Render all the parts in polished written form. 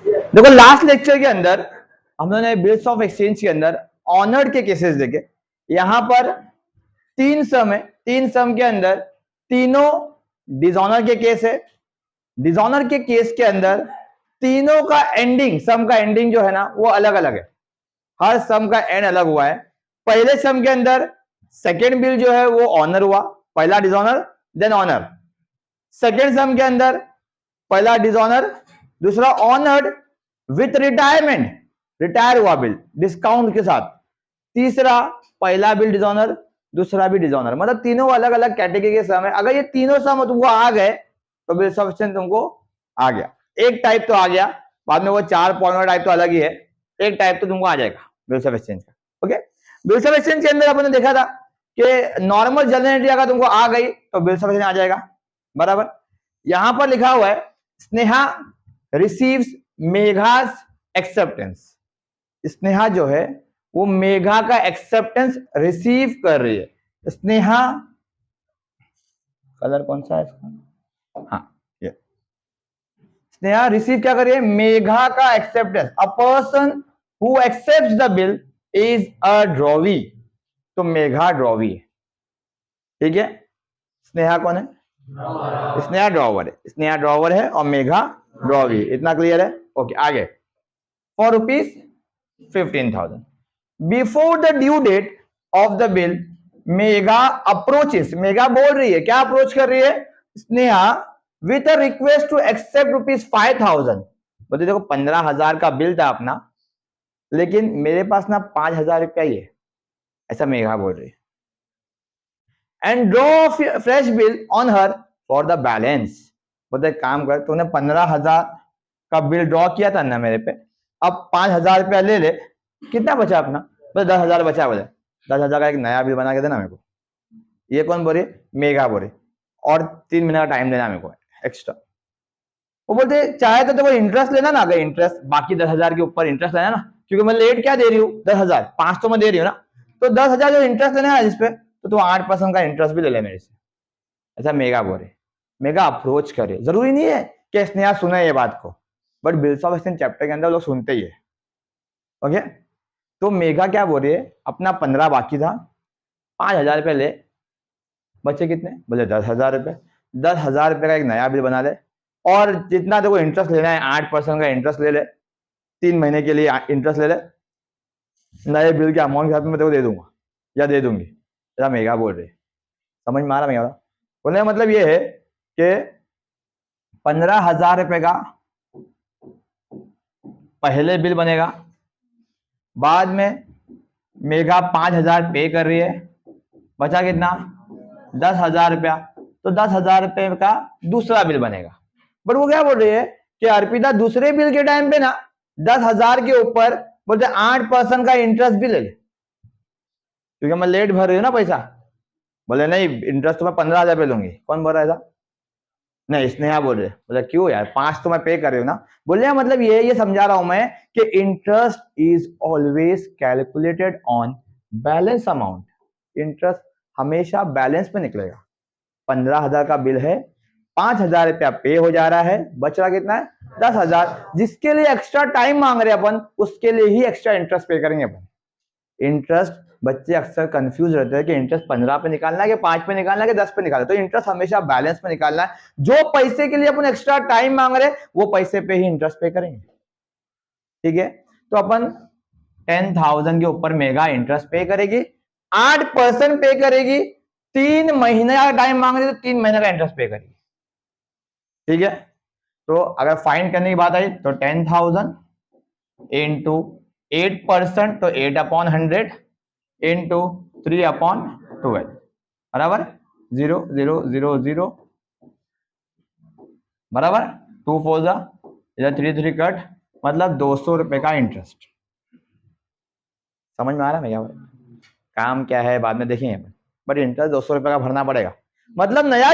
देखो last lecture के अंदर हमने बिल्स ऑफ एक्सचेंज के अंदर ऑनर्ड के केसेस देखे। यहां पर 3 सम है, 3 सम के अंदर तीनों डिसऑनर के केस है। डिसऑनर के केस के अंदर तीनों का एंडिंग, सम का एंडिंग जो है ना वो अलग अलग है, हर सम का एंड अलग हुआ है। पहले सम के अंदर सेकेंड बिल जो है वो ऑनर हुआ, पहला dishonour then honour. Second sum के अंदर पहला डिसऑनर, दूसरा ऑनर्ड विथ रिटायरमेंट, रिटायर हुआ बिल डिस्काउंट के साथ। तीसरा पहला बिल डिसऑनर, दूसरा भी डिसऑनर, मतलब तीनों अलग अलग कैटेगरी के सम है। अगर ये तीनों सम तुमको आ गए तो बिल्स ऑफ एक्सचेंज तुमको आ गया। एक टाइप तो आ गया, बाद में वो 4 पॉइंट टाइप तो अलग ही है, एक टाइप तो तुमको आ जाएगा बिल्स ऑफ एक्सचेंज का। ओके, बिल्स ऑफ एक्सचेंज के अंदर अपन ने देखा था कि नॉर्मल जनरल एंट्री अगर तुमको आ गई तो बिल्स ऑफ एक्सचेंज आ जाएगा, बराबर। यहां पर लिखा हुआ है स्नेहा रिसीव्स मेघास एक्सेप्टेंस। स्नेहा जो है वो मेघा का एक्सेप्टेंस रिसीव कर रही है। स्नेहा, कलर कौन सा है इसका, हाँ ये, स्नेहा रिसीव क्या कर रही है, मेघा का acceptance. A person who accepts the bill is a drawee, तो मेघा ड्रॉवी है, ठीक है। स्नेहा कौन है, स्नेहा ड्रॉवर है, स्नेहा ड्रॉवर है और मेघा ड्रॉवी, इतना क्लियर है। ओके आगे, for rupees 15,000 before the due date of the bill Megha approaches, Megha बोल रही है, क्या अप्रोच कर रही है Sneha, with a request to accept rupees 5,000। बोलते देखो 15,000 का बिल था अपना, लेकिन मेरे पास ना 5,000 रुपया ही है, ऐसा मेघा बोल रही है। And draw fresh bill on her for the balance. बोलते काम कर, तूने 15,000 का बिल ड्रॉ किया था ना मेरे पे, अब 5,000 रुपया ले ले, कितना बचा अपना, बस 10,000 बचा, बोले 10,000 का एक नया बिल बना के देना मेरे को। ये कौन बोले, मेघा बोले, और 3 महीने का टाइम देना मेरे को एक्स्ट्रा। वो बोलते चाहे तो इंटरेस्ट लेना ना, अगर इंटरेस्ट बाकी 10,000 के ऊपर इंटरेस्ट लेना ना, क्योंकि मैं लेट क्या दे रही हूँ 10,000, 5 तो मैं दे रही हूँ ना, तो 10,000 जो इंटरेस्ट लेना है जिसपे, तो तू 8% का इंटरेस्ट भी ले ले मेरे से, ऐसा मेगा बोले। मेगा अप्रोच करे, जरूरी नहीं है कि स्नेहा सुने ये बात को, but bills of exchange chapter के अंदर लोग सुनते ही है। ओके, तो मेगा क्या बोल रही है, अपना 15 बाकी था, 5,000 रुपये ले, बचे कितने, बोले 10,000 रुपये। 10,000 रुपये का एक नया बिल बना ले, और जितना देखो इंटरेस्ट लेना है 8% का इंटरेस्ट ले ले, 3 महीने के लिए इंटरेस्ट ले ले, नए बिल के अमाउंट के साथ में तेरे को दे दूंगा या दे दूंगी, ऐसा मेगा बोल रही है। समझ में आ रहा मेगा बोलने का मतलब ये है कि 15,000 रुपये का पहले बिल बनेगा, बाद में मेगा 5,000 पे कर रही है, बचा कितना 10,000 रुपया, तो 10,000 रुपये का दूसरा बिल बनेगा। बट वो क्या बोल रही है कि अर्पिता दूसरे बिल के टाइम पे ना 10,000 के ऊपर बोलते 8% का इंटरेस्ट भी ले ले, क्योंकि मैं लेट भर रही हूँ ना पैसा। बोले नहीं इंटरेस्ट तो मैं 15,000 पे लूंगी। कौन बोल रहा है ऐसा, नहीं स्नेहा बोल रहे। बोले क्यों यार, 5 तो मैं पे कर रही हूँ ना। बोले मतलब ये समझा रहा हूं मैं कि interest is always calculated on balance amount, interest हमेशा बैलेंस पे निकलेगा। 15,000 का बिल है, 5,000 रुपया पे हो जा रहा है, बच रहा कितना है 10,000, जिसके लिए एक्स्ट्रा टाइम मांग रहे अपन उसके लिए ही एक्स्ट्रा इंटरेस्ट पे करेंगे अपन। इंटरेस्ट बच्चे अक्सर कंफ्यूज रहते हैं कि इंटरेस्ट 15 पे निकालना है कि 5 पे निकालना है कि 10 पे निकालना है, तो इंटरेस्ट हमेशा बैलेंस पे निकालना है। जो पैसे के लिए अपन एक्स्ट्रा टाइम मांग रहे वो पैसे पे ही इंटरेस्ट पे करेंगे, ठीक है। तो अपन 10,000 के ऊपर मेगा इंटरेस्ट पे करेगी, 8% पे करेगी, 3 महीने का टाइम मांग रही तो 3 महीने का इंटरेस्ट पे करेगी, ठीक है। तो अगर फाइंड करने की बात आई तो 10,000 इंटू 8%, तो 8/100 इंटू 3/12, बराबर 0 0 0 0, बराबर 2 4 जा, इधर 3 3 कट, मतलब 200 रुपए का इंटरेस्ट। समझ में आ रहा है भैया, काम क्या है बाद में देखेंगे, बट इंटरेस्ट 200 रुपए का भरना पड़ेगा। मतलब नया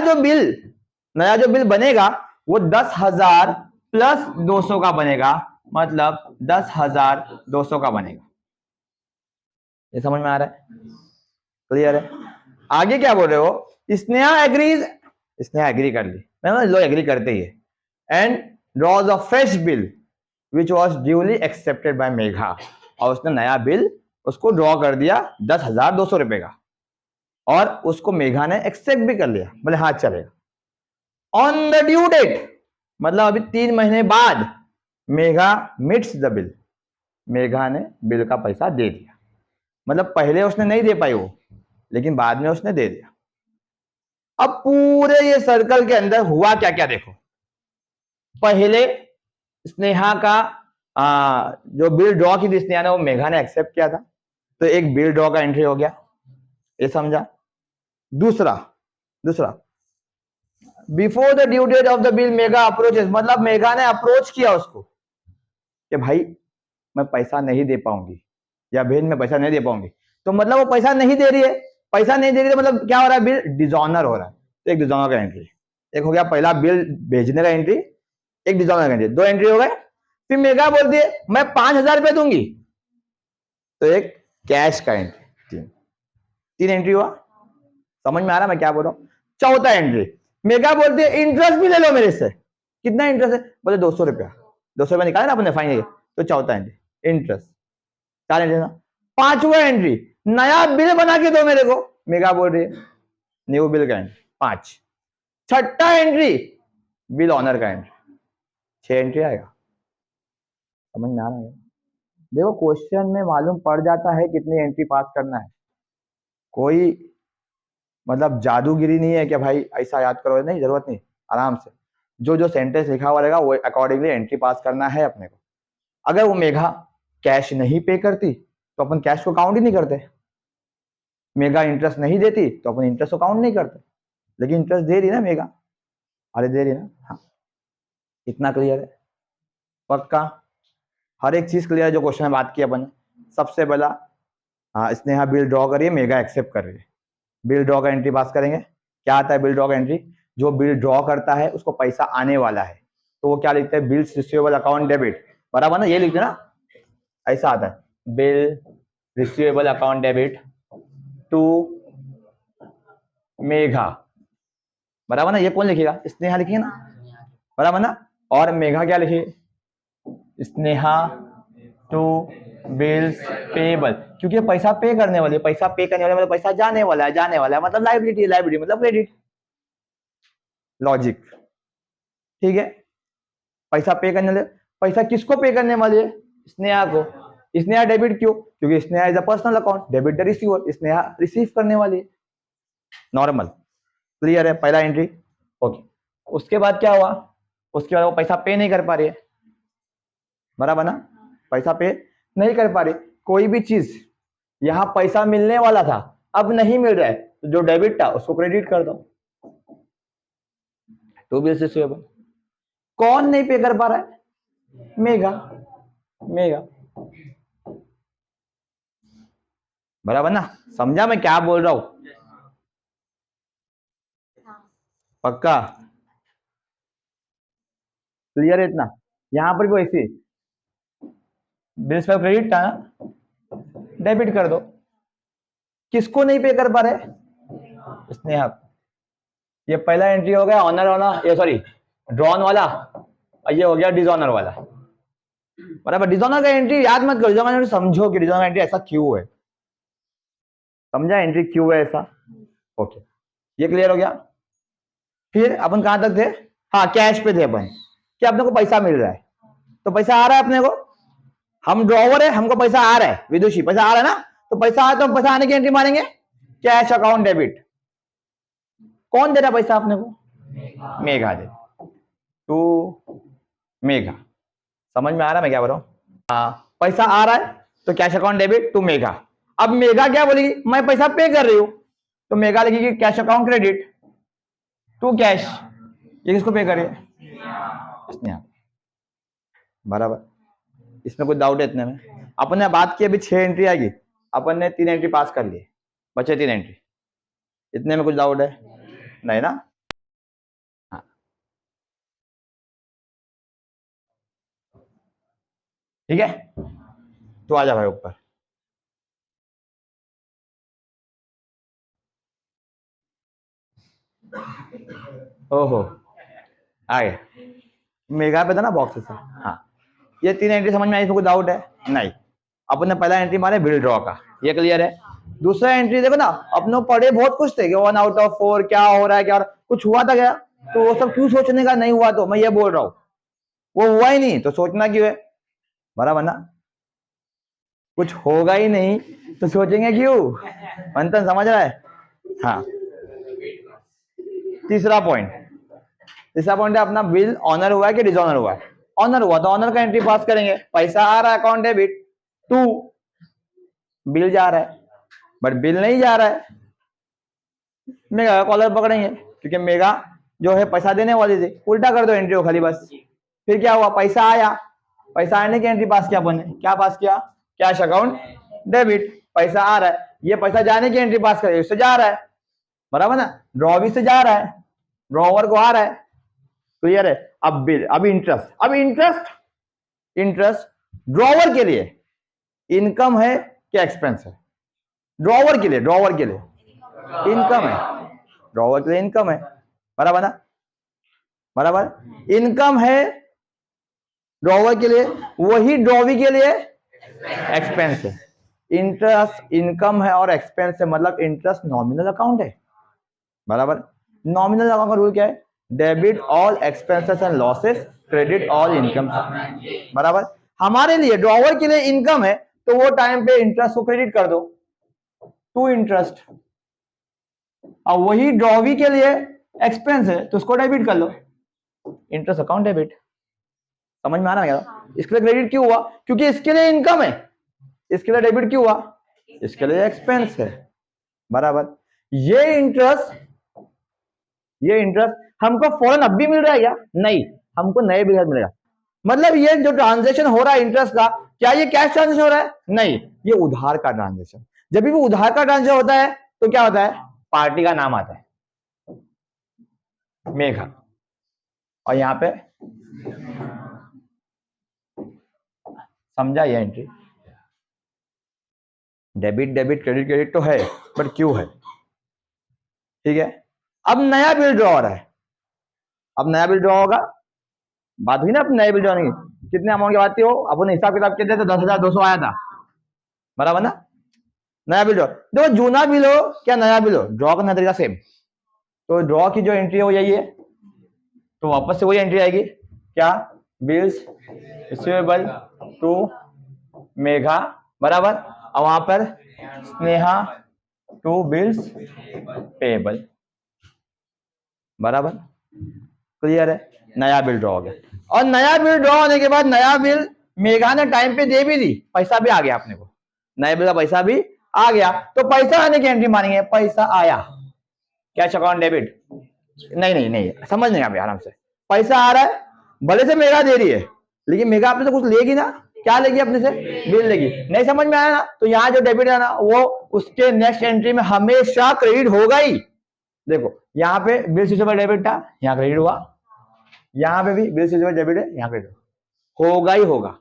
जो बिल बनेगा वो 10,000 प्लस 200 का बनेगा, मतलब 10,200 का बनेगा। ये समझ में आ रहा है, क्लियर है। आगे क्या बोल रहे हो, स्नेहा एग्रीज, स्नेहा एग्री कर ली, मैं लोग एग्री करते ही है, and draws a fresh bill which was duly accepted by Megha, और उसने नया बिल उसको ड्रॉ कर दिया 10,200 रुपए का, और उसको मेघा ने एक्सेप्ट भी कर लिया, बोले हाँ चलेगा। ऑन द ड्यू डेट, मतलब अभी 3 महीने बाद Megha midst the bill, Megha ने बिल का पैसा दे दिया। मतलब पहले उसने नहीं दे पाई वो, लेकिन बाद में उसने दे दिया। अब पूरे ये सर्कल के अंदर हुआ क्या क्या देखो। पहले स्नेहा का जो बिल ड्रॉ की थी स्नेहा ने, वो मेघा ने एक्सेप्ट किया था, तो एक बिल ड्रॉ का एंट्री हो गया, ये समझा। दूसरा before the due date of the bill Megha approaches, मतलब मेघा ने अप्रोच किया उसको कि भाई मैं पैसा नहीं दे पाऊंगी, या बहन मैं पैसा नहीं दे पाऊंगी, तो मतलब वो पैसा नहीं दे रही है, पैसा नहीं दे रही है, तो मतलब क्या हो रहा है, बिल डिजॉनर हो रहा है। तो एक डिजॉनर का एंट्री, एक हो गया पहला बिल भेजने का एंट्री, एक डिजॉनर का एंट्री, 2 एंट्री हो गए। फिर मेघा बोलती है मैं 5,000 रुपए दूंगी, तो एक कैश का एंट्री, 3 एंट्री हुआ। समझ में आ रहा मैं क्या बोल रहा हूँ। चौथा एंट्री, मेघा बोलती है इंटरेस्ट भी ले लो मेरे से, कितना इंटरेस्ट है, बोले 200 रुपया, 200 रुपया निकाले ना अपने फाइन, तो चौथा एंट्री इंटरेस्ट, 4 एंट्री ना। पांचवा एंट्री, नया बिल बना के दो मेरे को, मेघा बोल रही है, न्यू बिल का एंट्री 5। छठा एंट्री बिल ऑनर का एंट्री, 6 एंट्री आएगा। समझ में आ रहा है। देखो क्वेश्चन में मालूम पड़ जाता है कितनी एंट्री पास करना है, कोई मतलब जादूगिरी नहीं है कि भाई ऐसा याद करो, नहीं, जरूरत नहीं, आराम से जो जो सेंटेंस लिखा हुआ रहेगा वो अकॉर्डिंगली एंट्री पास करना है अपने को। अगर वो मेघा कैश नहीं पे करती तो अपन कैश को काउंट ही नहीं करते, मेघा इंटरेस्ट नहीं देती तो अपन इंटरेस्ट को काउंट नहीं करते, लेकिन इंटरेस्ट दे रही ना मेघा, अरे दे रही ना। हाँ, इतना क्लियर है, पक्का, हर एक चीज क्लियर है जो क्वेश्चन में बात की अपन ने। सबसे पहला, हाँ, स्नेहा बिल ड्रॉ करिए, मेघा एक्सेप्ट कर रही है, बिल ड्रॉ का एंट्री पास करेंगे। क्या आता है बिल ड्रॉ का एंट्री, जो बिल ड्रॉ करता है उसको पैसा आने वाला है, तो वो क्या लिखते हैं, बिल्स रिसीवेबल अकाउंट डेबिट, बराबर ना, ये लिखते ना, ऐसा आता है bill receivable account debit to Megha, बराबर ना, ये कौन लिखेगा, स्नेहा लिखिए ना, बराबर ना। और मेघा क्या लिखिए, स्नेहा टू बिल्स पेबल, क्योंकि पैसा पे करने वाली, पैसा पे करने वाले मतलब पैसा जाने वाला है, जाने वाला है मतलब लाइबिलिटी, लाइबिलिटी मतलब क्रेडिट, लॉजिक, ठीक है। पैसा पे करने वाले, पैसा किसको पे करने वाले, स्नेहा को, स्नेहा डेबिट क्यों, क्योंकि Sneha is a personal account, debit the receiver, Sneha receive करने वाली, नॉर्मल, क्लियर है, पहला एंट्री, ओके। उसके बाद क्या हुआ, उसके बाद वो पैसा पे नहीं कर पा रही है, बराबर ना, पैसा पे नहीं कर पा रही, कोई भी चीज यहां पैसा मिलने वाला था अब नहीं मिल रहा है, तो जो डेबिट था उसको क्रेडिट कर दो, टू बिल्स रिसीवेबल। कौन नहीं पे कर पा रहा है, मेघा, मेघा, बराबर ना, समझा मैं क्या बोल रहा हूं, पक्का क्लियर है इतना। यहां पर भी ऐसी बिल्स पर क्रेडिट था ना, डेबिट कर दो, किसको नहीं पे कर पा रहे, स्नेहा, ये पहला एंट्री हो गया ऑनर वाला, ये सॉरी ड्रॉन वाला, और ये हो गया डिजॉनर वाला, बराबर। डिजॉनर का एंट्री याद मत करो, डिजॉनर एंट्री समझो कि डिजॉनर एंट्री ऐसा क्यों है, समझा एंट्री क्यों है ऐसा, ओके, ये क्लियर हो गया। फिर अपन कहां तक थे, हाँ कैश पे थे अपन, कि अपने को पैसा मिल रहा है, तो पैसा आ रहा है अपने को, हम ड्रॉवर है, हमको पैसा आ रहा है, विदुषी पैसा आ रहा है ना, तो पैसा आया तो हम पैसा आने की एंट्री मारेंगे, कैश अकाउंट डेबिट, कौन दे रहा पैसा अपने को, मेघा दे, टू मेघा, समझ में आ रहा है मैं क्या बोल रहा हूँ, हाँ पैसा आ रहा है तो cash account debit to Megha. अब मेघा क्या बोलेगी, मैं पैसा पे कर रही हूं, तो मेघा लिखेगी cash account credit to cash, ये किसको पे करे, स्नेहा, बराबर। इसमें कोई डाउट है इतने में, अपन ने बात की अभी 6 एंट्री आएगी, अपन ने 3 एंट्री पास कर लिए, बचे 3 एंट्री, इतने में कुछ डाउट है, नहीं ना, हाँ ठीक है, तो आ जा भाई ऊपर, ओहो आ गया, मेगा पे था ना बॉक्स से, हाँ ये 3 एंट्री समझ में आई? इसमें कोई डाउट है? नहीं। अपन ने पहला एंट्री मारे बिल ड्रॉ का, ये क्लियर है। दूसरा एंट्री देखो ना, अपने पढ़े बहुत कुछ थे कि 1 आउट ऑफ 4 क्या हो रहा है, क्या कुछ हुआ था क्या? तो वो सब क्यों सोचने का? नहीं हुआ तो मैं ये बोल रहा हूँ, वो हुआ ही नहीं तो सोचना क्यों है? बराबर ना? कुछ होगा ही नहीं तो सोचेंगे क्यों? मंथन समझ रहा है? हाँ। तीसरा पॉइंट है अपना, बिल ऑनर हुआ है कि डिसऑनर हुआ है? ऑनर हुआ तो ऑनर का एंट्री पास करेंगे, पैसा आ रहा है अकाउंट डेबिट टू, बिल जा रहा है बट बिल नहीं जा रहा है, मेगा का कॉलर पकड़ेंगे क्योंकि मेगा जो है पैसा देने वाली थी। उल्टा कर दो एंट्री हो खाली बस। फिर क्या हुआ? पैसा आया, पैसा आने की एंट्री पास किया अपन ने, क्या पास किया? कैश अकाउंट डेबिट, पैसा आ रहा है। ये पैसा जाने की एंट्री पास करें, इससे जा रहा है, बराबर ना? ड्रॉ भी से जा रहा है, ड्रॉवर को आ रहा है, क्लियर है? अब बिल, अब इंटरेस्ट, इंटरेस्ट ड्रॉवर के लिए इनकम है क्या एक्सपेंस है? ड्रॉवर के लिए इनकम है, ड्रॉवर के लिए इनकम है, बराबर ना? बराबर, इनकम है ड्रॉवर के लिए, वही ड्रॉवी के लिए एक्सपेंस है। इंटरेस्ट इनकम है और एक्सपेंस है, मतलब इंटरेस्ट नॉमिनल अकाउंट है, बराबर? नॉमिनल अकाउंट का रूल क्या है? Debit all expenses and losses, credit all income, बराबर? हमारे लिए ड्रॉवर के लिए इनकम है तो वो टाइम पे इंटरेस्ट को क्रेडिट कर दो टू इंटरेस्ट, और वही ड्रॉवी के लिए एक्सपेंस है तो उसको डेबिट कर लो, इंटरेस्ट अकाउंट डेबिट। समझ में आ रहा है क्या? इसके लिए क्रेडिट क्यों हुआ? क्योंकि इसके लिए इनकम है, इसके लिए डेबिट क्यों हुआ? इसके लिए एक्सपेंस है, बराबर? ये इंटरेस्ट हमको फौरन अब भी मिल रहा है क्या? नहीं, हमको नए बिल मिलेगा। मतलब ये जो ट्रांजेक्शन हो रहा है इंटरेस्ट का, क्या ये कैश ट्रांजेक्शन हो रहा है? नहीं, ये उधार का ट्रांजेक्शन। जब भी वो उधार का ट्रांजेक्शन होता है तो क्या होता है? पार्टी का नाम आता है मेघा, और यहां पे समझा? ये एंट्री डेबिट क्रेडिट तो है, बट क्यों है? ठीक है। अब नया बिल ड्रॉ हो रहा है, अब नया बिल ड्रॉ होगा, बात हुई ना अपनी नए बिल ड्रॉ नहीं, कितने अमाउंट की बात थी? वो अपन हिसाब किताब किए थे तो 10,200 आया था, बराबर ना? नया बिल ड्रॉ, देखो जूना बिल हो क्या नया बिल हो, ड्रॉ करने का तरीका सेम। तो ड्रॉ की जो एंट्री हो यही है, तो वापस से वही एंट्री आएगी, क्या? बिल्स रिसीवेबल टू मेघा, बराबर? और वहां पर स्नेहा टू बिल्स पेबल, बराबर? क्लियर है? नया बिल ड्रॉ हो गया, और नया बिल ड्रॉ होने के बाद नया बिल मेघा ने टाइम पे दे भी दी, पैसा भी आ गया अपने को, नए बिल का पैसा भी आ गया, तो पैसा आने की एंट्री मानेंगे, पैसा आया, कैश अकाउंट डेबिट। नहीं, समझ नहीं आराम से। पैसा आ रहा है, भले से मेघा दे रही है, लेकिन मेघा अपने से कुछ लेगी ना, क्या लेगी अपने से? बिल लेगी। नहीं समझ में आया ना? तो यहाँ जो डेबिट है ना, वो उसके नेक्स्ट एंट्री में हमेशा क्रेडिट होगा ही। देखो यहाँ पे बिल रिसीवेबल डेबिट था, यहाँ क्रेडिट हुआ, यहाँ पे भी बिल रिसीवेबल डेबिट है, यहाँ क्रेडिट होगा ही होगा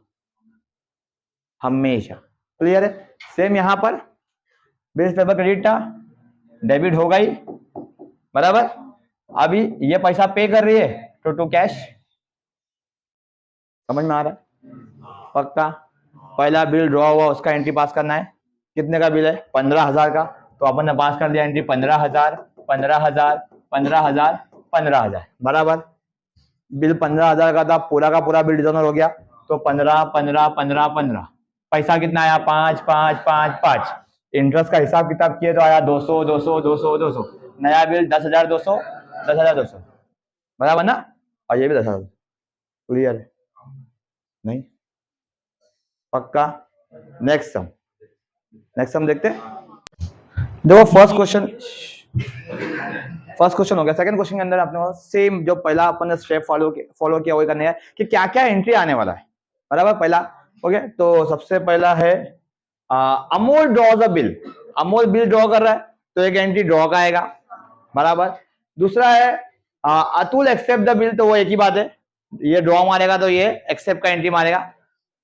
हमेशा, क्लियर है? सेम यहाँ पर बिल रिसीवेबल क्रेडिट था, डेबिट होगा ही, बराबर? अभी ये पैसा पे कर रही है टू कैश, समझ में आ रहा है? पक्का? पहला बिल ड्रॉ हुआ, उसका एंट्री पास करना है। कितने का बिल है? 15,000 का, तो अपन ने पास कर दिया एंट्री 15,000, 15,000, 15,000, 15,000, बराबर? बिल 15,000 का था, पूरा का पूरा बिल डिसऑनर हो गया, तो 15, 15, 15, 15, पैसा कितना आया? 5, 5, 5, 5। इंटरेस्ट का हिसाब किताब किए तो आया 200, 200, 200, 200। नया बिल 10,200, 10,200, बराबर ना? और ये भी 10,000, क्लियर है? नहीं? पक्का? नेक्स्ट सम देखते हैं। देखो फर्स्ट क्वेश्चन हो गया। सेकंड क्वेश्चन के अंदर आपने सेम जो पहला अपन ने स्टेप फॉलो किया वही करने है कि क्या क्या एंट्री आने वाला है, बराबर? पहला ओके, तो सबसे पहला है Amol draws a bill. Amol bill draw कर रहा है तो एक एंट्री ड्रॉ का आएगा, बराबर? दूसरा है अतुल एक्सेप्ट द बिल, तो वो एक ही बात है, ये ड्रॉ मारेगा तो ये एक्सेप्ट का एंट्री मारेगा।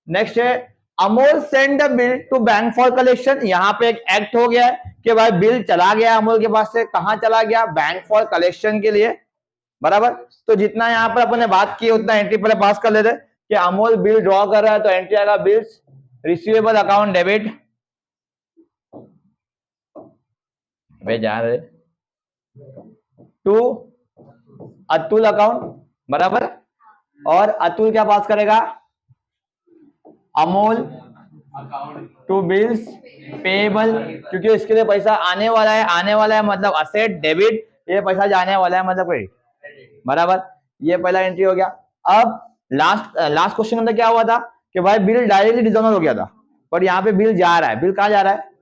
नेक्स्ट है Amol send the bill to bank for collection. यहाँ पे एक एक्ट हो गया है कि भाई बिल चला गया अमोल के पास से, कहां चला गया? बैंक फॉर कलेक्शन के लिए, बराबर? तो जितना यहाँ पर अपन ने बात की उतना एंट्री पहले पास कर लेते, कि अमोल बिल ड्रॉ कर रहा है तो एंट्री आएगा बिल्स रिसीवेबल अकाउंट डेबिट जा रहे टू अतुल अकाउंट, बराबर। और अतुल क्या पास करेगा, अमोल टू बिल्स पेबल, क्योंकि इसके लिए पैसा आने वाला है, आने वाला है मतलब असेट डेबिट, ये पैसा जाने वाला है मतलब क्रेडिट, बराबर। ये पहला एंट्री हो गया। अब लास्ट क्वेश्चन अंदर क्या हुआ था कि भाई बिल डायरेक्टली डिसऑनर हो गया था, पर यहाँ पे बिल जा रहा है। बिल कहाँ जा रहा है,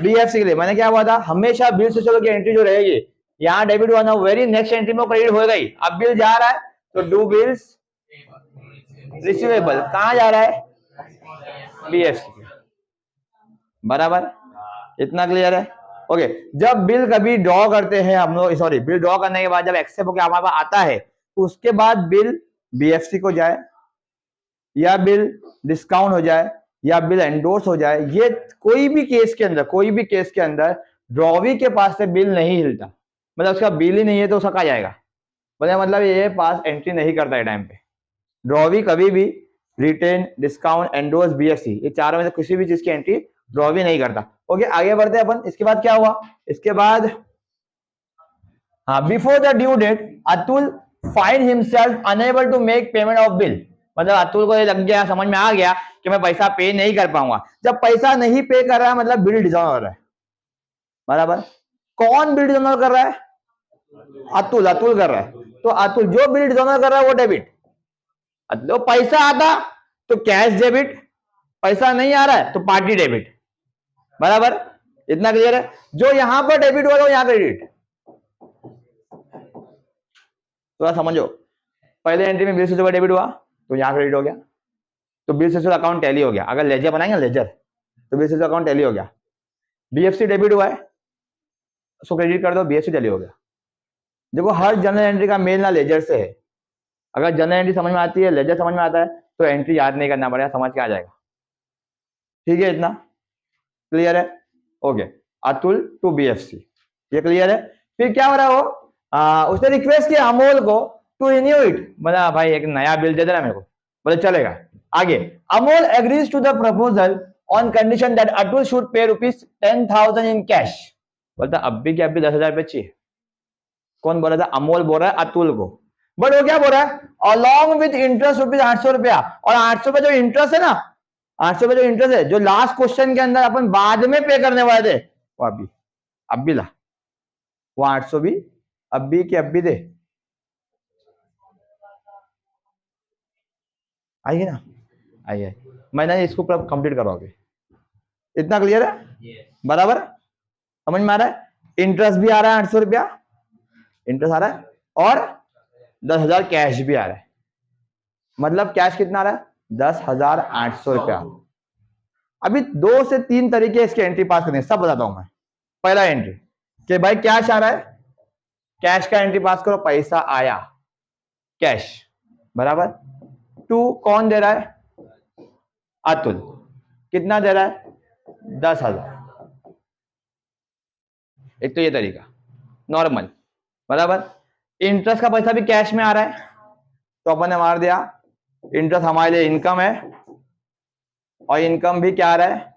बीएफसी के लिए। मैंने क्या हुआ था, हमेशा बिल से चलो की एंट्री जो रहेगी यहाँ डेबिट हुआ ना, वेरी नेक्स्ट एंट्री में क्रेडिट हो गई। अब बिल जा रहा है तो डू बिल्स रिसीवेबल कहाँ जा रहा है, बीएफसी, बराबर। इतना क्लियर है, ओके। जब बिल कभी ड्रॉ करते हैं हम लोग, सॉरी, बिल ड्रॉ करने के बाद जब एक्सेप्ट होकर हमारे पास आता है तो उसके बाद बिल बीएफसी को जाए या बिल डिस्काउंट हो जाए या बिल एंडोर्स हो जाए, ये कोई भी केस के अंदर ड्रॉवी के पास से बिल नहीं हिलता, मतलब उसका बिल ही नहीं है तो उसका कहा जाएगा, मतलब ये पास एंट्री नहीं करता है टाइम पे। ड्रॉवी कभी भी रिटेन, डिस्काउंट, एंडोर्स, बीएफसी, ये चारों में से किसी भी चीज की एंट्री ड्रॉवी नहीं करता। ओके, आगे बढ़ते हैं अपन। इसके बाद क्या हुआ, इसके बाद before the due date Atul find himself unable to make payment of bill, मतलब अतुल को ये लग गया, समझ में आ गया कि मैं पैसा पे नहीं कर पाऊंगा। जब पैसा नहीं पे कर रहा है मतलब बिल डिसऑनर हो रहा है, बराबर। कौन बिल डिसऑनर कर रहा है, अतुल कर रहा है। तो अतुल जो बिल डिसऑनर कर रहा है वो डेबिट, तो पैसा आता तो कैश डेबिट, पैसा नहीं आ रहा है तो पार्टी डेबिट, बराबर। इतना क्लियर है। जो यहां पर डेबिट हुआ तो यहां क्रेडिट, थोड़ा समझो। पहले एंट्री में बिल से डेबिट हुआ तो यहां क्रेडिट हो गया, तो बिल से अकाउंट टैली हो गया। अगर लेजर बनाएंगे लेजर तो बिल से अकाउंट टैली हो गया। बीएफसी डेबिट हुआ है उसको क्रेडिट कर दो, बीएफसी टैली हो गया। देखो हर जनरल एंट्री का मेल ना लेजर से है। अगर जनरल एंट्री समझ में आती है, लेजर समझ में आता है तो एंट्री याद नहीं करना पड़ेगा, समझ के आ जाएगा। ठीक है, इतना क्लियर है, ओके। अतुल टू बीएफसी, ये क्लियर है। फिर क्या हो रहा है, वो उसने रिक्वेस्ट किया अमोल को टू रिन्यू इट, बोला भाई एक नया बिल दे देना मेरे को, बोले चलेगा। आगे Amol agrees to the proposal on condition that Atul should pay ₹10,000 in cash, बोलता अब भी क्या, अब भी 10,000 रुपये चाहिए। कौन बोल रहा था, अमोल बोल रहा है अतुल को, बट वो क्या बोल रहा है, अलॉन्ग विद इंटरेस्ट ₹800, और 800 रुपये जो इंटरेस्ट है ना, 800 रुपये जो इंटरेस्ट है जो लास्ट क्वेश्चन के अंदर अपन बाद में पे करने वाले थे, वो अब भी ला, वो 800 भी अब भी दे, आइए ना, आइए। मैंने इसको पूरा कंप्लीट करवाओगे। इतना क्लियर है, बराबर, समझ में आ रहा है। इंटरेस्ट भी आ रहा है 800 रुपया, इंटरेस्ट आ रहा है, और 10,000 कैश भी आ रहा है, मतलब कैश कितना आ रहा है, 10,800 रुपया। अभी 2 से 3 तरीके इसके एंट्री पास करने, सब बताता हूं मैं। पहला एंट्री कि भाई कैश आ रहा है, कैश का एंट्री पास करो, पैसा आया कैश, बराबर। टू कौन दे रहा है, अतुल, कितना दे रहा है, 10,000। एक तो ये तरीका नॉर्मल, बराबर। इंटरेस्ट का पैसा भी कैश में आ रहा है तो अपन ने मार दिया, इंटरेस्ट हमारे लिए इनकम है और इनकम भी क्या आ रहा है,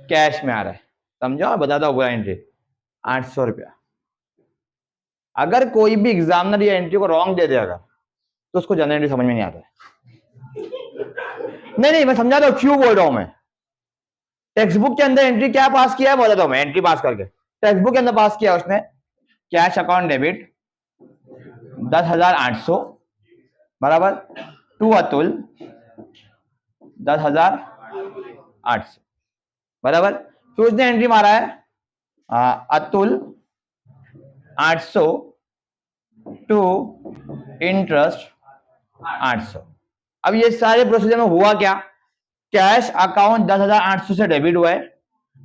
कैश में आ रहा है, समझो। बताता हूँ पूरा एंट्री, 800 रुपया। अगर कोई भी एग्जामिनर ये एंट्री को रॉन्ग दे देगा तो उसको जनरल एंट्री समझ में नहीं आता है। नहीं मैं समझाता हूँ क्यों बोल रहा हूं मैं। टेक्स्ट बुक के अंदर एंट्री क्या पास किया है, बताता हूं मैं। एंट्री पास करके टेक्स्ट बुक के अंदर पास किया उसने, कैश अकाउंट डेबिट 10,800, बराबर, टू अतुल 10,800, बराबर। फिर उसने एंट्री मारा है अतुल 800 टू इंटरेस्ट 800। अब ये सारे प्रोसीजर में हुआ क्या, कैश अकाउंट 10,800 से डेबिट हुआ है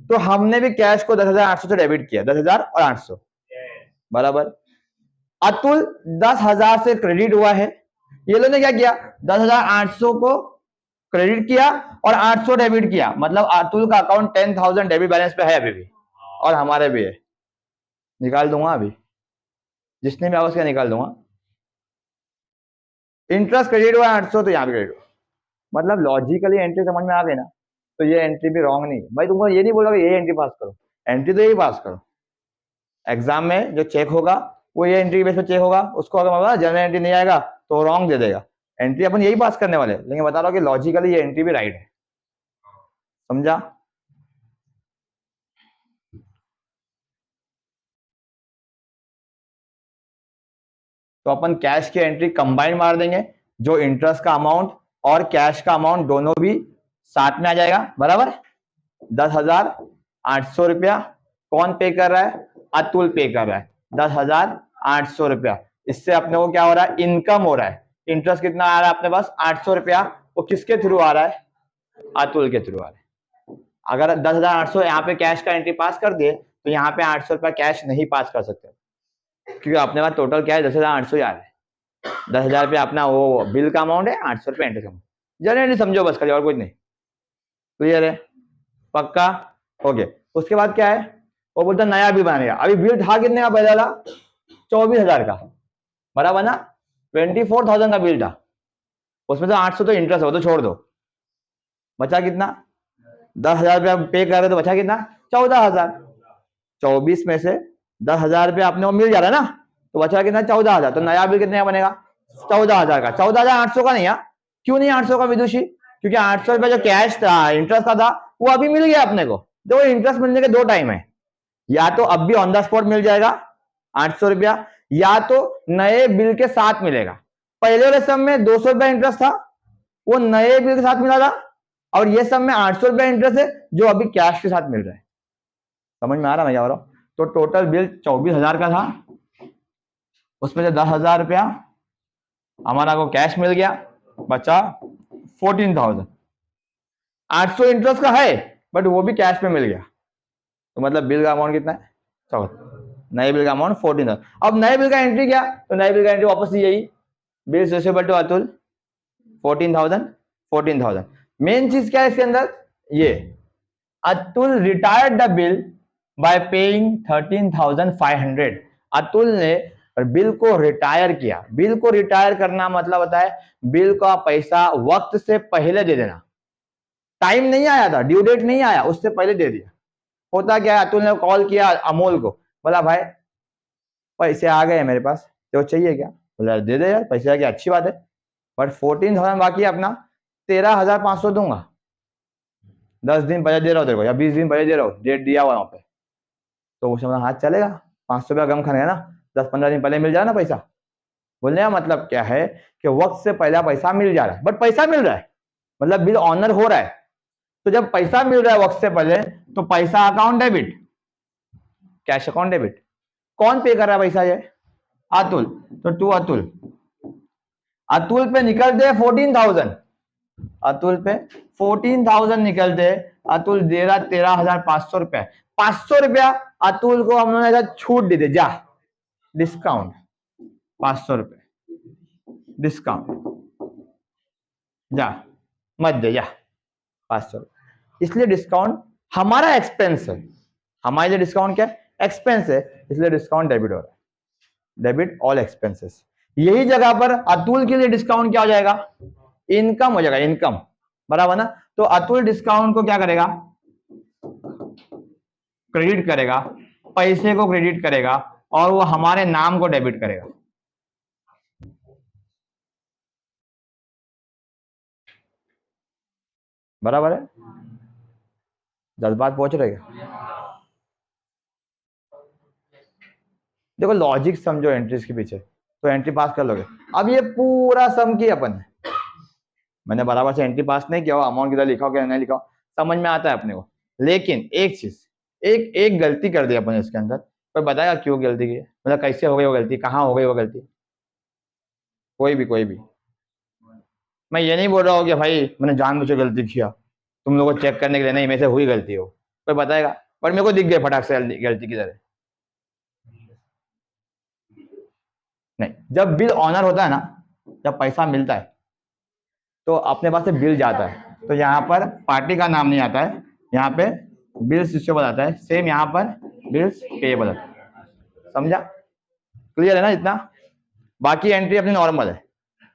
तो हमने भी कैश को 10,800 से डेबिट किया, 10,000 और 800, बराबर। अतुल 10,000 से क्रेडिट हुआ है, ये लोग ने क्या किया, 10,800 को क्रेडिट किया और 800 डेबिट किया, मतलब अतुल का अकाउंट 10,000 डेबिट बैलेंस पे है अभी भी, और हमारे भी है। निकाल दूंगा अभी, जिसने भी आवाज किया निकाल दूंगा। इंटरेस्ट क्रेडिट हुआ 800 तो यहां भी क्रेडिट हुआ, मतलब लॉजिकली एंट्री समझ में आ गई ना, तो ये एंट्री भी रॉन्ग नहीं है भाई। तुमको ये नहीं बोला कि ये एंट्री पास करो, एंट्री तो यही पास करो। एग्जाम में जो चेक होगा वो ये एंट्री बेस पे चेक होगा, उसको अगर जनरल एंट्री नहीं आएगा तो रॉन्ग दे देगा। एंट्री अपन यही पास करने वाले, लेकिन बता रहा हूँ कि लॉजिकली ये एंट्री भी राइट है। समझा? तो अपन कैश की एंट्री कंबाइन मार देंगे, जो इंटरेस्ट का अमाउंट और कैश का अमाउंट दोनों भी साथ में आ जाएगा, बराबर। 10,800 रुपया कौन पे कर रहा है? अतुल पे कर रहा है 10,800 रुपया। इससे अपने को क्या हो रहा है? इनकम हो रहा है। इंटरेस्ट कितना आ रहा है अपने पास? 800 रुपया। वो किसके थ्रू आ रहा है? अतुल के थ्रू आ रहा है। अगर 10,800 यहाँ पे कैश का एंट्री पास कर दिए तो यहाँ पे 800 रुपया कैश नहीं पास कर सकते, क्योंकि अपने पास टोटल क्या है? 10,800 आ रहा है। 10,000 रुपया अपना वो बिल का अमाउंट है, 800 रुपया एंट्री का अमाउंट। जनरली समझो बस, खाली और कुछ नहीं। क्लियर है? पक्का? ओके। उसके बाद क्या है? वो बोलता नया बिल बनेगा। अभी बिल था कितने का? पहले 24,000 का, बराबर ना? 24,000 का बिल था, उसमें तो 800 तो इंटरेस्ट हो तो छोड़ दो, बचा कितना? 10,000 रुपया पे कर रहे तो बचा कितना? 14,000। 24 में से 10,000 रुपया अपने को मिल जा रहा है ना, तो बचा कितना? 14,000। तो नया बिल कितने का बनेगा? 14,000 का। 14,800 का नहीं है। क्यों नहीं 800 का विदुषी? क्योंकि 800 रुपया जो कैश था, इंटरेस्ट का था, वो अभी मिल गया अपने को। देखो इंटरेस्ट मिलने के दो टाइम है, या तो अब भी ऑन द स्पॉट मिल जाएगा 800 रुपया, या तो नए बिल के साथ मिलेगा। पहले वाले सब में 200 रुपया इंटरेस्ट था, वो नए बिल के साथ मिला था, और ये सब में 800 रुपया इंटरेस्ट है जो अभी कैश के साथ मिल रहा है। समझ में आ रहा है मैं क्या बोल रहा हूं? तो टोटल बिल 24,000 का था, उसमें से 10,000 रुपया हमारा को कैश मिल गया, बचा 14,000। 800 इंटरेस्ट का है, बट वो भी कैश में मिल गया, तो मतलब बिल का अमाउंट कितना है? 14। नए बिल का अमाउंट 14,000। अब नए बिल का एंट्री क्या? तो नए बिल का एंट्री वापस यही, bill receivable to Atul 14,000। Main चीज क्या है इसके अंदर? ये Atul retired the bill by paying 13,500। Atul ने बिल को रिटायर किया। बिल को रिटायर करना मतलब होता है बिल का पैसा वक्त से पहले दे देना। टाइम नहीं आया था, ड्यू डेट नहीं आया, उससे पहले दे दिया। होता क्या है? अतुल ने कॉल किया अमोल को, बोला भाई पैसे आ गए मेरे पास, तो चाहिए क्या? बोला दे दे यार, पैसे आ गए, अच्छी बात है, बट 14,000 बाकी है अपना, 13,500 दूंगा। 10 दिन पहले दे रहा हूँ तेरे को, या 20 दिन पहले दे रहा हूँ, डेट दिया हुआ वहां पे। तो उसने हाथ चलेगा, 500 रुपया कम खाने ना, 10-15 दिन पहले मिल जाए ना पैसा। बोलने का मतलब क्या है कि वक्त से पहला पैसा मिल जा रहा है, बट पैसा मिल रहा है मतलब बिल ऑनर हो रहा है। तो जब पैसा मिल रहा है वक्त से पहले, तो पैसा account debit, cash account debit. कौन पे कर रहा है पैसा? ये अतुल। तो टू अतुल, अतुल पे निकलते 14,000, अतुल पे 14,000 निकलते, अतुल दे रहा 13,500 रुपया। 500 रुपया अतुल को हम लोगों ने छूट दे दे, जा डिस्काउंट 500 रुपये डिस्काउंट, जा मत दे, जा 500। इसलिए डिस्काउंट हमारा एक्सपेंस है, हमारे लिए डिस्काउंट क्या है? एक्सपेंस है, इसलिए डिस्काउंट डेबिट हो रहा है, डेबिट ऑल एक्सपेंसेस। यही जगह पर अतुल के लिए डिस्काउंट क्या हो जाएगा? इनकम हो जाएगा, इनकम, बराबर ना? तो अतुल डिस्काउंट को क्या करेगा? क्रेडिट करेगा, पैसे को क्रेडिट करेगा, और वो हमारे नाम को डेबिट करेगा। बराबर है? जज्बात पहुंच रहे हैं? देखो लॉजिक समझो एंट्रीज के पीछे, तो एंट्री पास कर लोगे। अब ये पूरा सम की अपन ने, मैंने बराबर से एंट्री पास नहीं किया हो, अमाउंट किधर लिखा हो क्या नहीं लिखा हो समझ में आता है अपने को, लेकिन एक चीज, एक गलती कर दी अपन इसके अंदर। कोई बताएगा क्यों गलती की? मतलब कैसे हो गई वो गलती, कहाँ हो गई वो गलती? कोई भी। मैं ये नहीं बोल रहा हूँ कि भाई मैंने जानबूझ के गलती किया, तुम लोगों को चेक करने के लिए नहीं, मेरे से हुई गलती हो, कोई बताएगा? पर मेरे को दिख गए फटाक से गलती किधर है। नहीं, जब बिल ऑनर होता है ना, जब पैसा मिलता है तो अपने पास से बिल जाता है, तो यहाँ पर पार्टी का नाम नहीं आता है, यहाँ पे बिल्स रिसीवेबल आता है, सेम यहाँ पर बिल्स पेएबल आता है। समझा? क्लियर है ना इतना? बाकी एंट्री अपनी नॉर्मल है,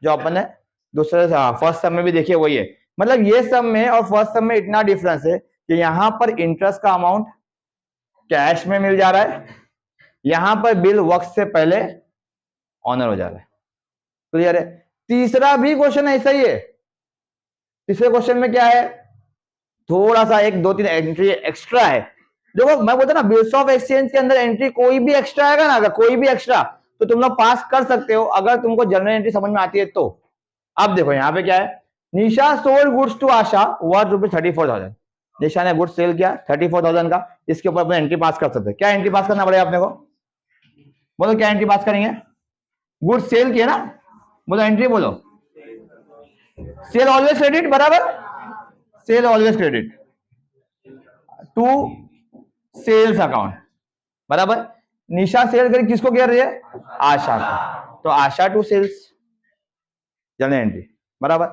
जो अपन ने दूसरे फर्स्ट सब में भी देखिए वही है मतलब ये सब में और फर्स्ट सब में इतना डिफरेंस है कि यहां पर इंटरेस्ट का अमाउंट कैश में मिल जा रहा है, यहां पर बिल वक्त से पहले ऑनर हो जा रहा है। क्लियर है? तीसरा भी क्वेश्चन ऐसा ही है। तीसरे क्वेश्चन में क्या है, थोड़ा सा एक दो तीन एंट्री एक्स्ट्रा है। देखो मैं बोलता ना बिल्स ऑफ एक्सचेंज के अंदर एंट्री कोई भी एक्स्ट्रा आएगा ना, अगर कोई भी एक्स्ट्रा तो तुम लोग पास कर सकते हो अगर तुमको जनरल एंट्री समझ में आती है तो। अब देखो यहाँ पे क्या है, Nisha sold goods to Asha worth ₹34,000। Nisha ने गुड्स सेल किया 34,000 का, इसके ऊपर अपने एंट्री पास कर सकते हैं। क्या एंट्री पास करना पड़ेगा अपने को? बोलो क्या एंट्री पास करेंगे? गुड्स सेल किया ना, बोलो एंट्री बोलो। सेल ऑलवेज क्रेडिट, बराबर, sale always credit to sales account, बराबर। निशा सेल करी किसको कर रही है? आशा को, तो आशा टू सेल्स जनरल एंट्री, बराबर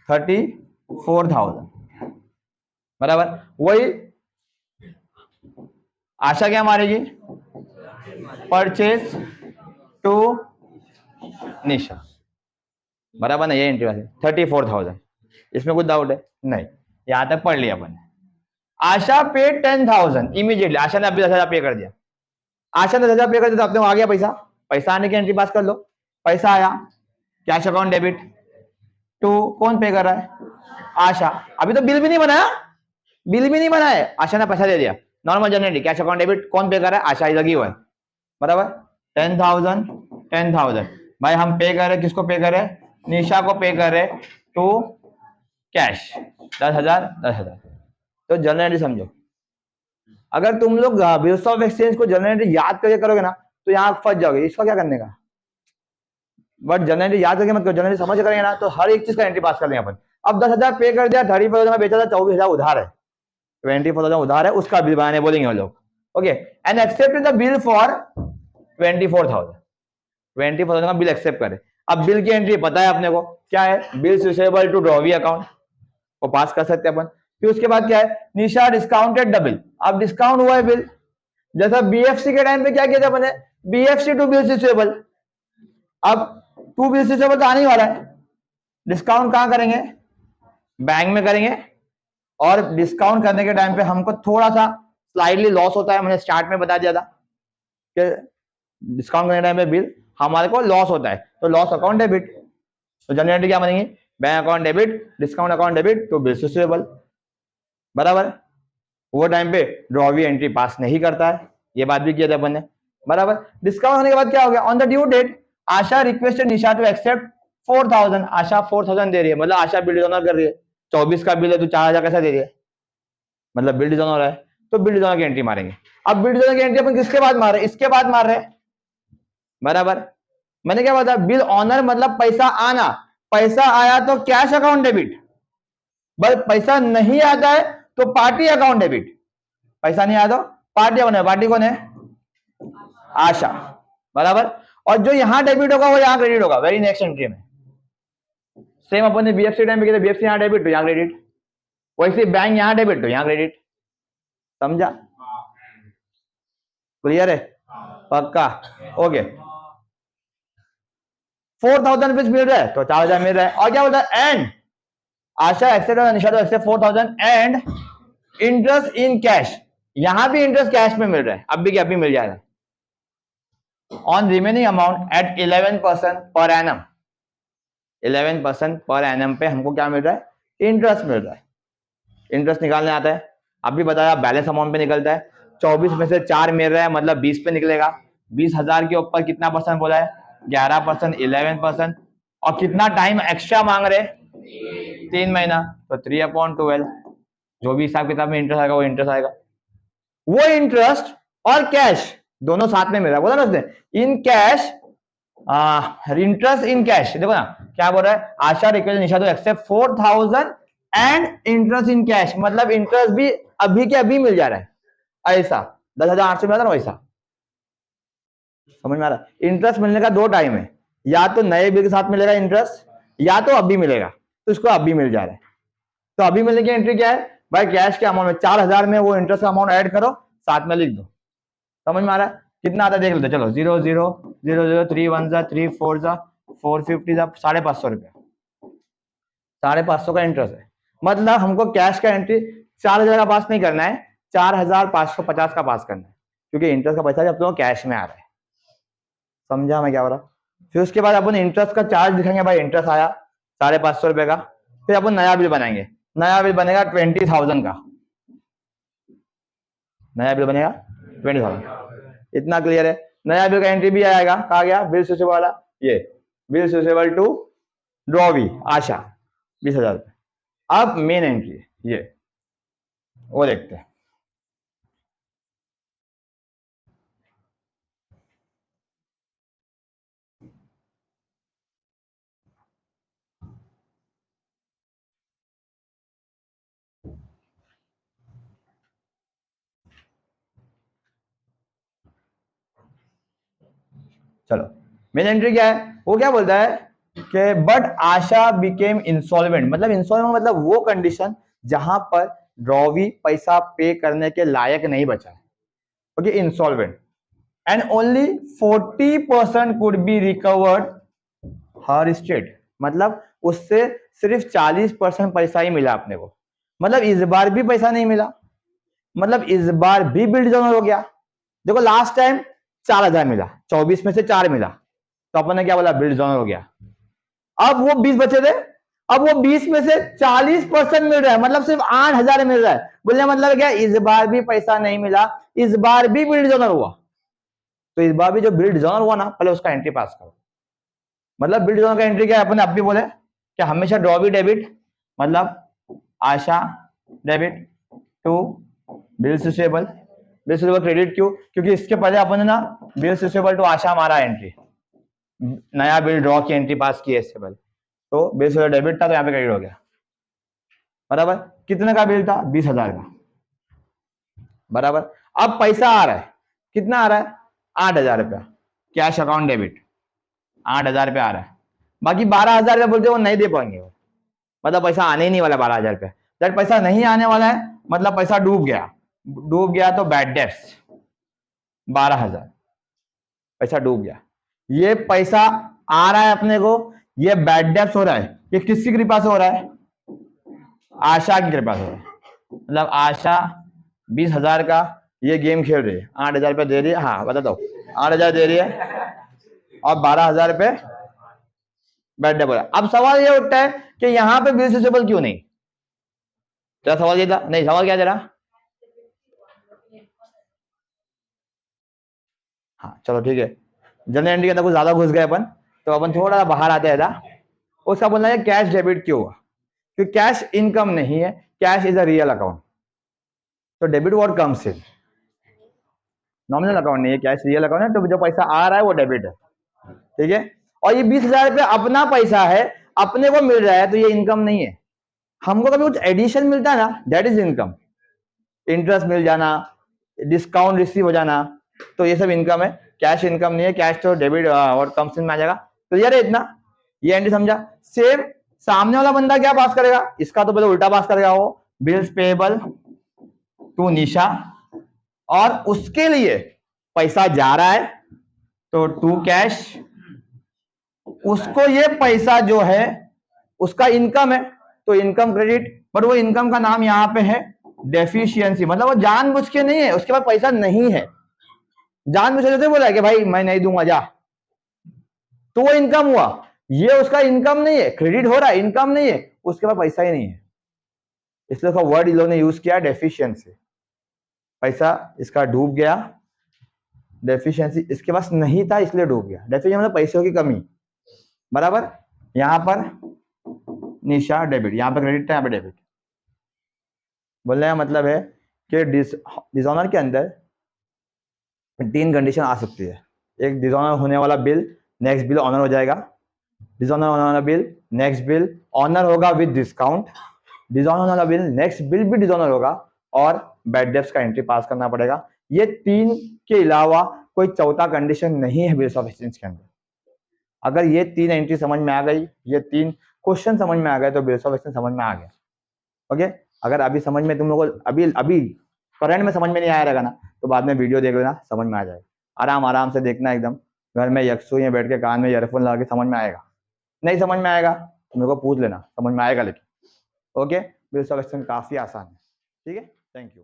34,000, बराबर। वही आशा क्या मारेगी? परचेज टू निशा, बराबर ना, ये एंट्री वाली 34,000। इसमें कुछ डाउट है? नहीं, यहां तक पढ़ लिया अपन। आशा पेड 10,000 इमीडिएटली, आशा ने अभी 10,000 पे कर दिया। आशा ने 10,000 पे कर दिया तो अपने आ गया पैसा, पैसा आने की एंट्री पास कर लो। पैसा आया, कैश अकाउंट डेबिट टू, कौन पे कर रहा है? आशा। अभी तो बिल भी नहीं बनाया, बिल भी नहीं बना है, आशा ने पैसा दे दिया, normal generally cash account debit, कौन पे कर रहा है? आशा ही लगी हुआ है, बराबर। 10,000 भाई हम पे कर रहे, किसको पे कर रहे? निशा को पे कर रहे टू कैश 10,000। तो जनरल एंट्री समझो। अगर तुम लोग बिल्स ऑफ एक्सचेंज को जनरल एंट्री याद करके करोगे ना तो यहाँ फंस जाओगे, इसका क्या करने का। बट जनरल एंट्री याद करके मत करो, जनरल एंट्री समझ करेंगे ना तो हर एक चीज का एंट्री पास कर लेंगे अपन। अब 10,000 पे कर दिया, 34,000 में बेचा था, 24,000 उधार है, 24,000 उधार है, उसका बिल बनाने बोलेंगे वो लोग। Okay, and accept the bill for 24,000 का बिल एक्सेप्ट करे। अब बिल की एंट्री पता है अपने को क्या है? Bills receivable to drawee account को पास कर सकते हैं अपन। फिर उसके बाद क्या है? निशा डिस्काउंटेड द बिल, अब डिस्काउंट हुआ है बिल, जैसा बीएफसी के टाइम पे क्या किया था अपने? BFC to bills receivable. अब टू बिल्स रिसीवेबल तो आने ही वाला है, डिस्काउंट कहां करेंगे? बैंक में करेंगे। और डिस्काउंट करने के टाइम पे हमको थोड़ा सा स्लाइडली लॉस होता है, मैंने स्टार्ट में बता दिया था कि डिस्काउंट करने के टाइम पे बिल हमारे को लॉस होता है, तो लॉस अकाउंट डेबिट। तो जनरल एंट्री क्या बनेगी? Bank account debit, discount account debit to bills receivable, बराबर। वो टाइम पे ड्रॉवी एंट्री पास नहीं करता है, ये बात भी किया था अपन ने, बराबर। डिस्काउंट होने के बाद क्या हो गया? On the due date Asha requested Nisha to accept 4,000, Asha 4,000 दे रही है, मतलब आशा बिल डिसऑनर कर रही है। 24 का बिल है तो 4,000 कैसा दे रही है? मतलब बिल डिसऑनर है, तो बिल डिसऑनर की एंट्री मारेंगे। अब बिल डिसऑनर की एंट्री अपन किसके बाद मार रहे? इसके बाद मार रहे, बराबर। मैंने क्या बताया? बिल ऑनर मतलब पैसा आना, पैसा आया तो कैश अकाउंट डेबिट, बस पैसा नहीं आता है तो पार्टी अकाउंट डेबिट। पैसा नहीं आया तो पार्टी अकाउंट, पार्टी कौन है? आशा, बराबर। और जो यहां डेबिट होगा वो यहां क्रेडिट होगा, वेरी नेक्स्ट एंट्री में। सेम अपन ने बीएफसी टाइम पे किया, बीएफसी यहां डेबिट तो यहां क्रेडिट, वैसे बैंक यहां डेबिट तो यहां क्रेडिट, समझा? क्लियर है? पक्का? ओके। 4,000 रुपीज मिल रहा है तो 4,000 मिल रहा है। और क्या बोलता है? And Asha accept Nisha to accept 4,000 and interest in cash, यहां भी इंटरेस्ट कैश में मिल रहा है, अब भी क्या? अभी मिल जाएगा on remaining amount at 11% per annum. 11% per annum पे हमको क्या मिल रहा है? इंटरेस्ट मिल रहा है। इंटरेस्ट निकालने आता है, अभी बताया बैलेंस अमाउंट पे निकलता है, 24 में से 4 मिल रहा है मतलब 20 पे निकलेगा। 20,000 के ऊपर कितना परसेंट बोला है? 11%, 11%। और कितना टाइम एक्स्ट्रा मांग रहे? 3 महीना, तो 3/12 जो भी हिसाब किताब में इंटरेस्ट आएगा वो इंटरेस्ट आएगा। वो इंटरेस्ट और कैश दोनों साथ में मिल रहा है, बोला ना उसने, in cash, interest in cash. देखो ना क्या बोल रहा है? आशा request Nisha to accept 4,000 and interest in cash, मतलब इंटरेस्ट भी अभी के अभी मिल जा रहा है, ऐसा 10,800 मिला था ना वैसा, समझ में आ रहा? इंटरेस्ट मिलने का दो टाइम है, या तो नए बिल के साथ मिलेगा इंटरेस्ट, या तो अभी मिलेगा, तो इसको अभी मिल जा रहा है। तो अभी मिलने की एंट्री क्या है भाई? कैश के अमाउंट में 4,000 में वो इंटरेस्ट का अमाउंट ऐड करो, साथ में लिख दो, समझ में आ रहा है? कितना आता है देख लो, चलो 0 0 0 0 3 1 3 4 450 550 रुपया, 550 का इंटरेस्ट है। मतलब हमको कैश का एंट्री 4,000 का पास नहीं करना है, 4,550 का पास करना है, क्योंकि इंटरेस्ट का पैसा जब तो कैश में आ रहा है। समझा मैं क्या हो रहा? फिर उसके बाद अपन इंटरेस्ट का चार्ज दिखाएंगे, भाई इंटरेस्ट आया 550 रुपए का। फिर अपन नया बिल बनाएंगे, नया बिल बनेगा 20,000 का, नया बिल बनेगा 20,000। इतना क्लियर है? नया बिल का एंट्री भी आएगा, कहा गया बिल सुसेबल वाला, ये बिल सुसेबल टू ड्रॉवी आशा 20,000 रुपए। अब मेन एंट्री ये वो देखते हैं। चलो मेन एंट्री क्या है, वो क्या बोलता है कि बट आशा बिकेम इंसॉल्वेंट, मतलब इंसॉल्वेंट मतलब वो कंडीशन जहां पर ड्रॉवी पैसा पे करने के लायक नहीं बचा है, okay, insolvent, and only 40% could be recovered her state, मतलब उससे सिर्फ 40% पैसा ही मिला अपने को, मतलब इस बार भी पैसा नहीं मिला, मतलब इस बार भी बिल्ड जोनर हो गया। देखो लास्ट टाइम 4,000 मिला, 24 में से 4 मिला, तो अपन ने क्या बोला, बिल्ड जोनर हो गया। अब वो 20 बचे थे, अब वो 20 में से 40% मिल रहा है, मतलब सिर्फ 8,000 मिल रहा है। बोलने मतलब क्या, इस बार भी पैसा नहीं मिला, इस बार भी बिल्ड जोनर हुआ, तो इस बार भी जो बिल्ड जोनर हुआ ना, पहले उसका एंट्री पास करो। मतलब बिल्ड जोनर का एंट्री क्या है, अपन आप भी बोले कि हमेशा ड्रॉ भी डेबिट, मतलब Asha debit to bill receivable, bill receivable credit, क्यों, क्योंकि इसके पहले अपन ने ना बिल रिसीवेबल टू आशा हमारा एंट्री, नया बिल ड्रॉ की एंट्री पास की है इससे पहले, तो बिल रिसीवेबल डेबिट था, तो यहाँ पे क्रेडिट हो गया। बराबर, कितने का बिल था, 20,000 का, बराबर। अब पैसा आ रहा है, कितना आ रहा है, 8,000 रुपया, कैश अकाउंट डेबिट 8,000 रुपया आ रहा है, बाकी 12,000 रुपया बोलते वो नहीं दे पाएंगे, मतलब पैसा आने ही नहीं वाला 12,000 रुपया, जब पैसा नहीं आने वाला है मतलब पैसा डूब गया, डूब गया तो बैड डेट्स 12,000, पैसा डूब गया। ये पैसा आ रहा है अपने को, ये बैड डेट्स हो रहा है, ये किसकी कृपा से हो रहा है, आशा की कृपा से हो रहा है। मतलब आशा 20,000 का ये गेम खेल रही है, 8,000 रुपया दे रही है, हाँ बता दो, 8,000 दे रही है और 12,000 रुपये बैड डेट बोला। अब सवाल ये उठता है कि यहाँ पे बिल रिसीवेबल क्यों नहीं, तेरा सवाल ये था, नहीं सवाल क्या तेरा, हाँ चलो ठीक है, जनरल एंट्री के अंदर कुछ ज्यादा घुस गए अपन, तो अपन थोड़ा बाहर आते हैं। उसका बोलना है कैश डेबिट क्यों हुआ, क्योंकि कैश इनकम नहीं है, cash is a real account, तो debit what comes in, nominal account नहीं है, कैश रियल अकाउंट है, तो जो पैसा आ रहा है वो डेबिट है, ठीक है। और ये 20,000 रुपये अपना पैसा है, अपने को मिल रहा है, तो ये इनकम नहीं है। हमको कभी कुछ एडिशन मिलता है ना, दैट इज इनकम, इंटरेस्ट मिल जाना, डिस्काउंट रिसीव हो जाना, तो ये सब इनकम है, कैश इनकम नहीं है, कैश तो डेबिट और कम्स इन में आ जाएगा। तो यार इतना ये एंट्री समझा। सेम सामने वाला बंदा क्या पास करेगा, इसका तो पहले उल्टा पास करेगा, वो बिल्स पेएबल टू निशा, और उसके लिए पैसा जा रहा है तो टू कैश, उसको ये पैसा जो है उसका इनकम है, तो इनकम क्रेडिट, बट वो इनकम का नाम यहाँ पे है डेफिशिएंसी, मतलब वो जानबूझ के नहीं है, उसके पास पैसा नहीं है, जानबूझ के बोला कि भाई मैं नहीं दूंगा जा, तो वो इनकम हुआ, ये उसका इनकम नहीं है, क्रेडिट हो रहा है, इनकम नहीं है, उसके पास पैसा ही नहीं है, इसलिए उसका वर्ड इन लोगों ने यूज किया डेफिशिएंसी, पैसा इसका डूब गया, डेफिशिएंसी इसके पास नहीं था इसलिए डूब गया, डेफिशिएंसी मतलब पैसों की कमी, बराबर। यहां पर निशा डेबिट, यहां पर क्रेडिट था, यहां पर डेबिट। बोलने का मतलब है कि डिसऑनर के अंदर 3 कंडीशन आ सकती है, एक डिसऑनर होने वाला बिल, नेक्स्ट बिल ऑनर हो जाएगा, डिसऑनर होने वाला बिल, नेक्स्ट बिल ऑनर होगा विद डिस्काउंट, डिसऑनर होने वाला बिल, नेक्स्ट बिल भी डिसऑनर होगा, और बैड डेब्ट्स का एंट्री पास करना पड़ेगा। ये 3 के अलावा कोई चौथा कंडीशन नहीं है बिल्स ऑफ एक्सचेंज के अंदर। अगर ये 3 एंट्री समझ में आ गई, ये 3 क्वेश्चन समझ में आ गए, तो बिल्स ऑफ एक्सचेंज समझ में आ गया, ओके। अगर अभी समझ में तुम लोगों को अभी करंट में समझ में नहीं आया रहेगा ना, तो बाद में वीडियो देख लेना, समझ में आ जाएगा, आराम से देखना, एकदम घर में यकसुई में बैठ के कान में ईयरफोन लगा के समझ में आएगा। नहीं समझ में आएगा तो मेरे को पूछ लेना, समझ में आएगा लेकिन, ओके। दूसरा क्वेश्चन काफी आसान है। ठीक है, थैंक यू।